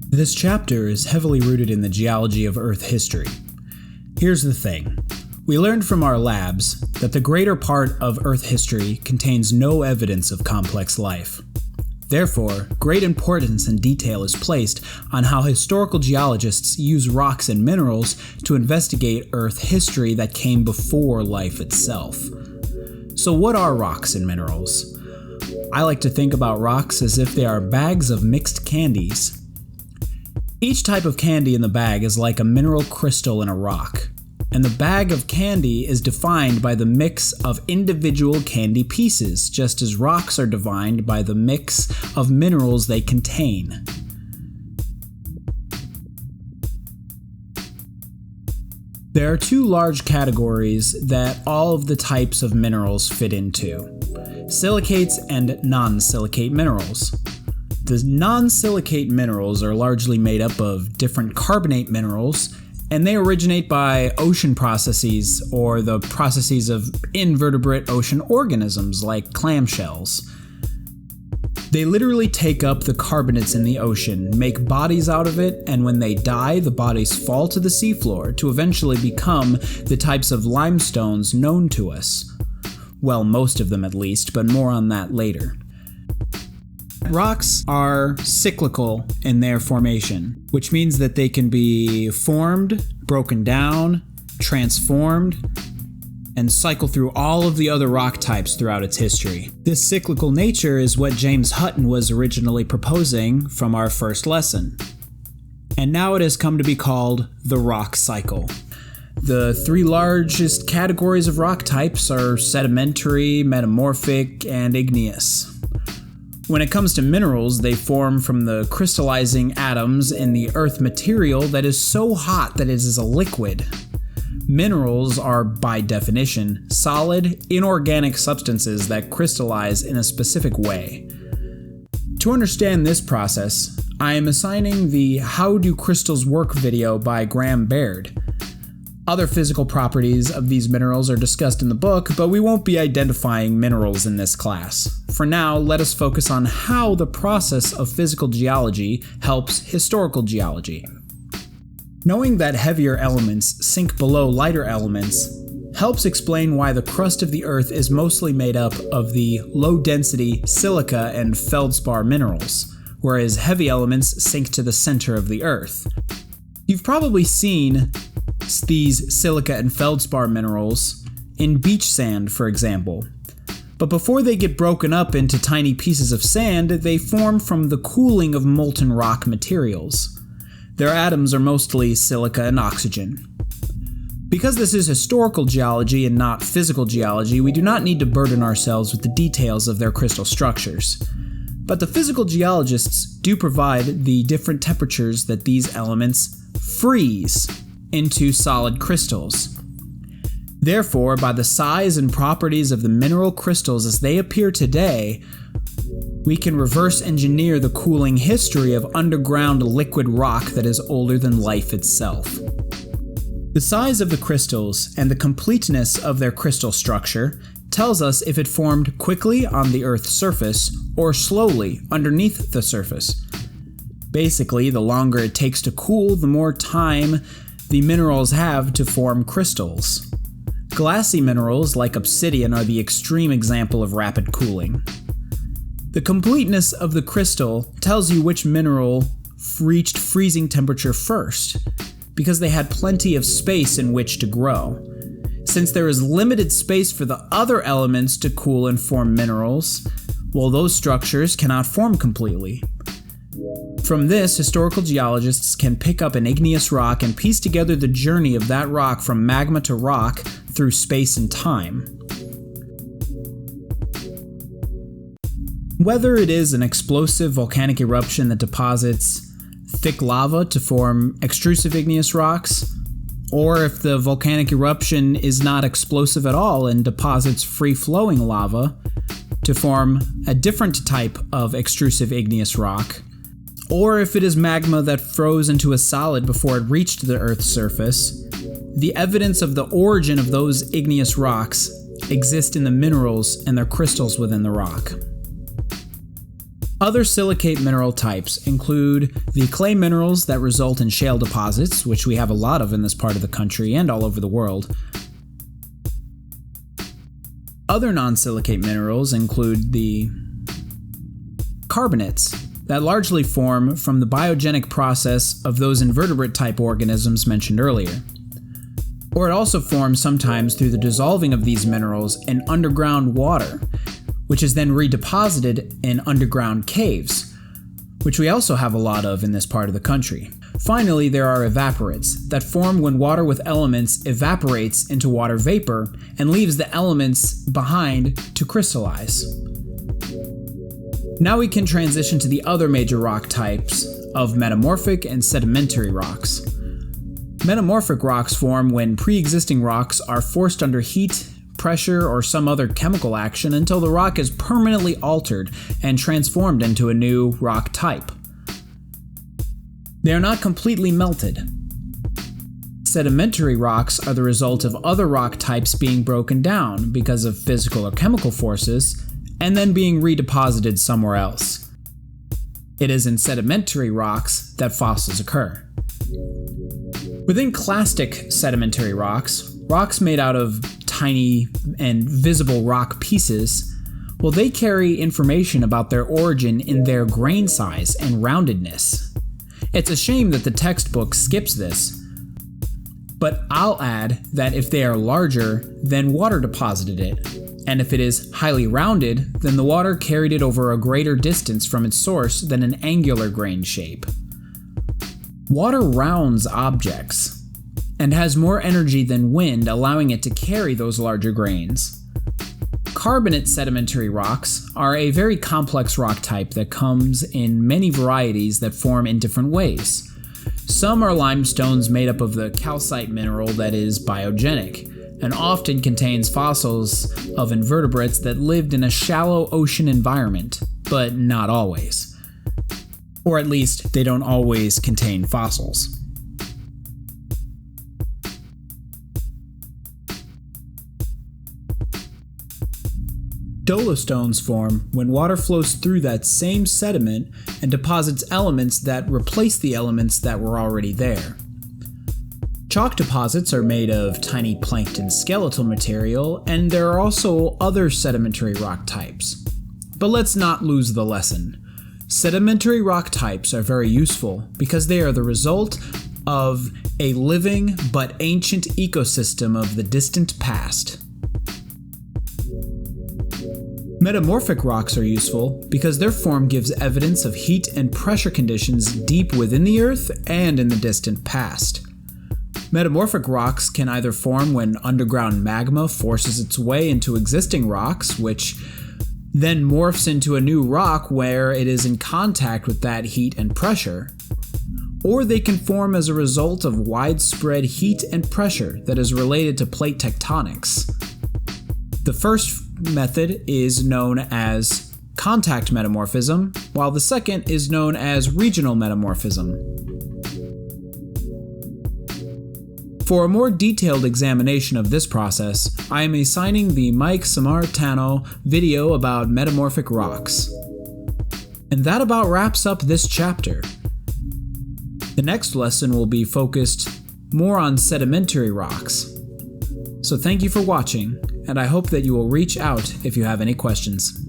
This chapter is heavily rooted in the geology of Earth history. Here's the thing. We learned from our labs that the greater part of Earth history contains no evidence of complex life. Therefore, great importance and detail is placed on how historical geologists use rocks and minerals to investigate Earth history that came before life itself. So what are rocks and minerals? I like to think about rocks as if they are bags of mixed candies. Each type of candy in the bag is like a mineral crystal in a rock, and the bag of candy is defined by the mix of individual candy pieces, just as rocks are defined by the mix of minerals they contain. There are two large categories that all of the types of minerals fit into: silicates and non-silicate minerals. The non-silicate minerals are largely made up of different carbonate minerals, and they originate by ocean processes or the processes of invertebrate ocean organisms like clamshells. They literally take up the carbonates in the ocean, make bodies out of it, and when they die, the bodies fall to the seafloor to eventually become the types of limestones known to us. Well, most of them at least, but more on that later. Rocks are cyclical in their formation, which means that they can be formed, broken down, transformed, and cycle through all of the other rock types throughout its history. This cyclical nature is what James Hutton was originally proposing from our first lesson. And now it has come to be called the rock cycle. The three largest categories of rock types are sedimentary, metamorphic, and igneous. When it comes to minerals, they form from the crystallizing atoms in the earth material that is so hot that it is a liquid. Minerals are, by definition, solid, inorganic substances that crystallize in a specific way. To understand this process, I am assigning the How Do Crystals Work video by Graham Baird. Other physical properties of these minerals are discussed in the book, but we won't be identifying minerals in this class. For now, let us focus on how the process of physical geology helps historical geology. Knowing that heavier elements sink below lighter elements helps explain why the crust of the Earth is mostly made up of the low-density silica and feldspar minerals, whereas heavy elements sink to the center of the Earth. You've probably seen these silica and feldspar minerals in beach sand, for example. But before they get broken up into tiny pieces of sand, they form from the cooling of molten rock materials. Their atoms are mostly silica and oxygen. Because this is historical geology and not physical geology, we do not need to burden ourselves with the details of their crystal structures. But the physical geologists do provide the different temperatures that these elements freeze into solid crystals. Therefore, by the size and properties of the mineral crystals as they appear today, we can reverse engineer the cooling history of underground liquid rock that is older than life itself. The size of the crystals and the completeness of their crystal structure tells us if it formed quickly on the Earth's surface or slowly underneath the surface. Basically, the longer it takes to cool, the more time the minerals have to form crystals. Glassy minerals like obsidian are the extreme example of rapid cooling. The completeness of the crystal tells you which mineral reached freezing temperature first, because they had plenty of space in which to grow. Since there is limited space for the other elements to cool and form minerals, well, those structures cannot form completely. From this, historical geologists can pick up an igneous rock and piece together the journey of that rock from magma to rock through space and time. Whether it is an explosive volcanic eruption that deposits thick lava to form extrusive igneous rocks, or if the volcanic eruption is not explosive at all and deposits free-flowing lava to form a different type of extrusive igneous rock, or if it is magma that froze into a solid before it reached the Earth's surface, the evidence of the origin of those igneous rocks exist in the minerals and their crystals within the rock. Other silicate mineral types include the clay minerals that result in shale deposits, which we have a lot of in this part of the country and all over the world. Other non-silicate minerals include the carbonates that largely form from the biogenic process of those invertebrate-type organisms mentioned earlier. Or it also forms sometimes through the dissolving of these minerals in underground water, which is then redeposited in underground caves, which we also have a lot of in this part of the country. Finally, there are evaporites that form when water with elements evaporates into water vapor and leaves the elements behind to crystallize. Now we can transition to the other major rock types of metamorphic and sedimentary rocks. Metamorphic rocks form when pre-existing rocks are forced under heat, pressure, or some other chemical action until the rock is permanently altered and transformed into a new rock type. They are not completely melted. Sedimentary rocks are the result of other rock types being broken down because of physical or chemical forces and then being redeposited somewhere else. It is in sedimentary rocks that fossils occur. Within clastic sedimentary rocks, rocks made out of tiny and visible rock pieces, well, they carry information about their origin in their grain size and roundedness. It's a shame that the textbook skips this, but I'll add that if they are larger, then water deposited it, and if it is highly rounded, then the water carried it over a greater distance from its source than an angular grain shape. Water rounds objects and has more energy than wind, allowing it to carry those larger grains. Carbonate sedimentary rocks are a very complex rock type that comes in many varieties that form in different ways. Some are limestones made up of the calcite mineral that is biogenic, and often contains fossils of invertebrates that lived in a shallow ocean environment, but not always. Or at least, they don't always contain fossils. Dolostones form when water flows through that same sediment and deposits elements that replace the elements that were already there. Chalk deposits are made of tiny plankton skeletal material, and there are also other sedimentary rock types. But let's not lose the lesson. Sedimentary rock types are very useful because they are the result of a living but ancient ecosystem of the distant past. Metamorphic rocks are useful because their form gives evidence of heat and pressure conditions deep within the Earth and in the distant past. Metamorphic rocks can either form when underground magma forces its way into existing rocks, which then morphs into a new rock where it is in contact with that heat and pressure, or they can form as a result of widespread heat and pressure that is related to plate tectonics. The first method is known as contact metamorphism, while the second is known as regional metamorphism. For a more detailed examination of this process, I am assigning the Mike Samaritano video about metamorphic rocks. And that about wraps up this chapter. The next lesson will be focused more on sedimentary rocks. So thank you for watching, and I hope that you will reach out if you have any questions.